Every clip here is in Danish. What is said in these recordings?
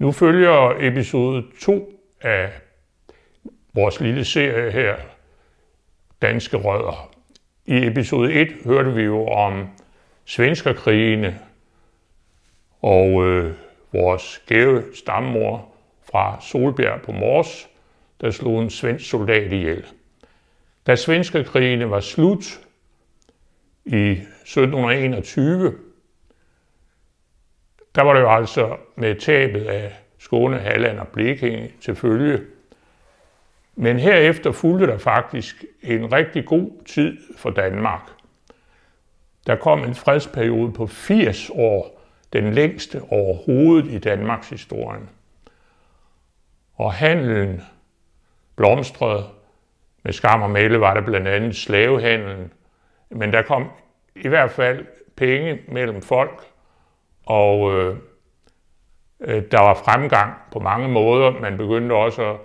Nu følger episode 2 af vores lille serie her, Danske Rødder. I episode 1 hørte vi jo om svenskerkrigene og vores skæve stammor fra Solbjerg på Mors, der slog en svensk soldat ihjel. Da svenskerkrigene var slut i 1721, der var det jo altså med tabet af Skåne, Halland og Blekinge til følge. Men herefter fulgte der faktisk en rigtig god tid for Danmark. Der kom en fredsperiode på 80 år, den længste overhovedet i Danmarks historie. Og handelen blomstrede. Med skam og melde var der blandt andet slavehandelen. Men der kom i hvert fald penge mellem folk, og der var fremgang på mange måder. Man begyndte også at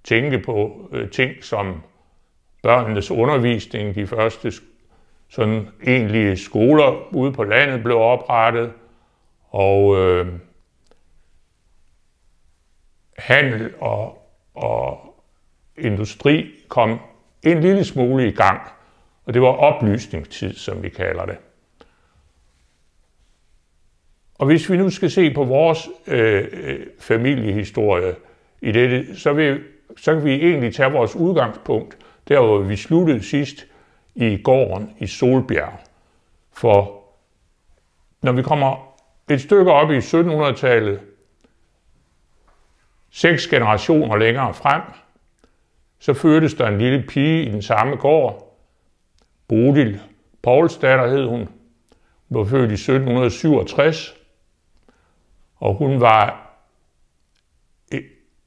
tænke på ting som børnenes undervisning. De første sådan egentlige skoler ude på landet blev oprettet, og handel og industri kom en lille smule i gang, og det var oplysningstid, som vi kalder det. Og hvis vi nu skal se på vores familiehistorie i dette, så kan vi egentlig tage vores udgangspunkt, der hvor vi sluttede sidst i gården i Solbjerg. For når vi kommer et stykke op i 1700-tallet, 6 generationer længere frem, så fødtes der en lille pige i den samme gård. Bodil Poulsdatter hed hun. Hun var født i 1767, og hun var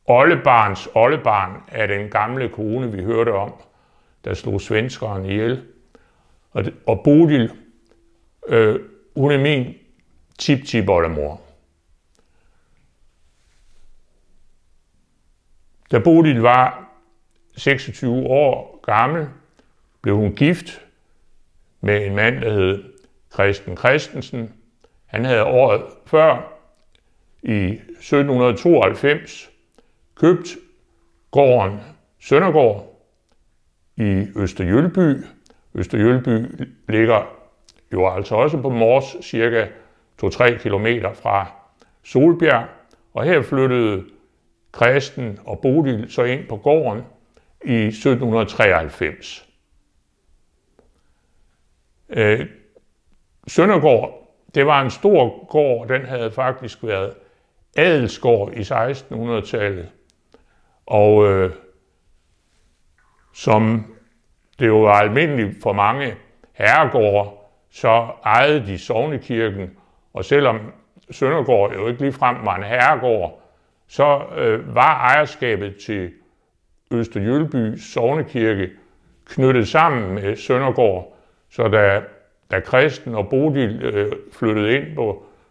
oldebarn af den gamle kone, vi hørte om, der slog svenskeren ihjel. Og Bodil, hun er min tip-tip-oldemor. Da Bodil var 26 år gammel, blev hun gift med en mand, der hed Christen Christensen. Han havde året før, i 1792, købt gården Søndergaard i Østerjølby. Østerjølby ligger jo altså også på Mors, cirka 2-3 kilometer fra Solbjerg. Og her flyttede Christen og Bodil så ind på gården i 1793. Søndergaard, det var en stor gård, den havde faktisk været adelsgård i 1600-tallet. Og som det jo var almindeligt for mange herregårde, så ejede de sognekirken. Og selvom Søndergaard jo ikke ligefrem var en herregård, så var ejerskabet til Østerjølby sognekirke knyttet sammen med Søndergaard. Så da Christen og Bodil flyttede ind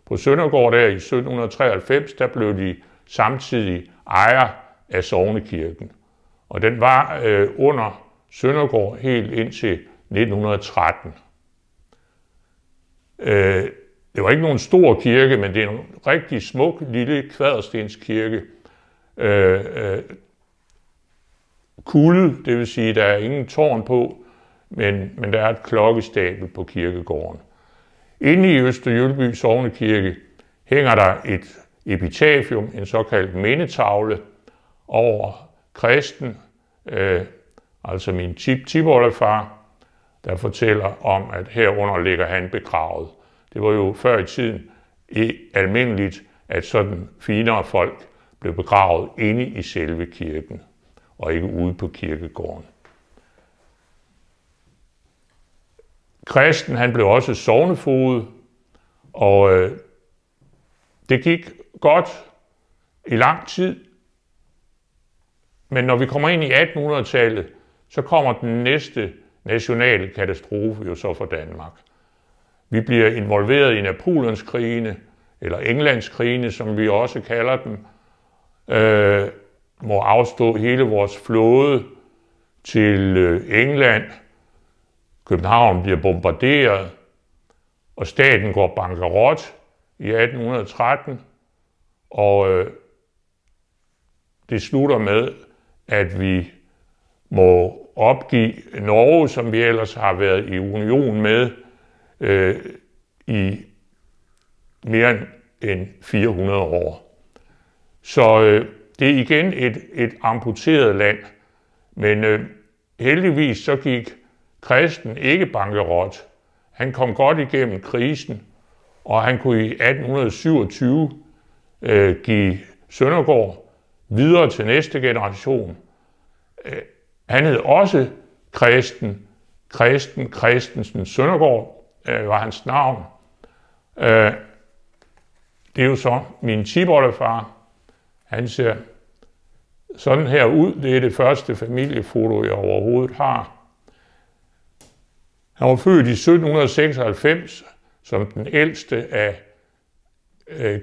på Søndergaard der i 1793, der blev de samtidig ejer af sognekirken. Og den var under Søndergaard helt indtil 1913. Det var ikke nogen stor kirke, men det er en rigtig smuk lille kvaderstenskirke. Kulde, det vil sige, der er ingen tårn på, men der er et klokkestabel på kirkegården. Inde i Østerjølby sognekirke hænger der et epitafium, en såkaldt mindetavle, over Christen, altså min tip-tip-oldefar, der fortæller om, at herunder ligger han begravet. Det var jo før i tiden almindeligt, at sådan finere folk blev begravet inde i selve kirken, og ikke ude på kirkegården. Christen, han blev også sognefoged, og det gik godt i lang tid. Men når vi kommer ind i 1800-tallet, så kommer den næste nationale katastrofe jo så for Danmark. Vi bliver involveret i Napoleonskrigene, eller Englandskrigene, som vi også kalder dem, må afstå hele vores flåde til England. København bliver bombarderet, og staten går bankerot i 1813, og det slutter med, at vi må opgive Norge, som vi ellers har været i union med i mere end 400 år. Så det er igen et amputeret land, men heldigvis så gik Christen ikke bankerot. Han kom godt igennem krisen, og han kunne i 1827 give Søndergaard videre til næste generation. Han hed også Christensen Søndergaard, var hans navn. Det er jo så min tipoldefar. Han ser sådan her ud. Det er det første familiefoto, jeg overhovedet har. Han var født i 1796 som den ældste af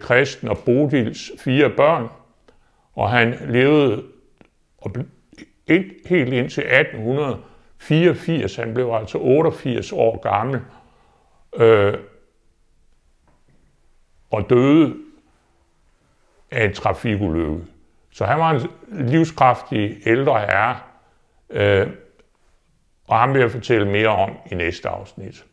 Christen og Bodils 4 børn, og han levede helt indtil 1884. Han blev altså 88 år gammel og døde af en trafikulykke. Så han var en livskraftig ældre herre, og ham vil jeg fortælle mere om i næste afsnit.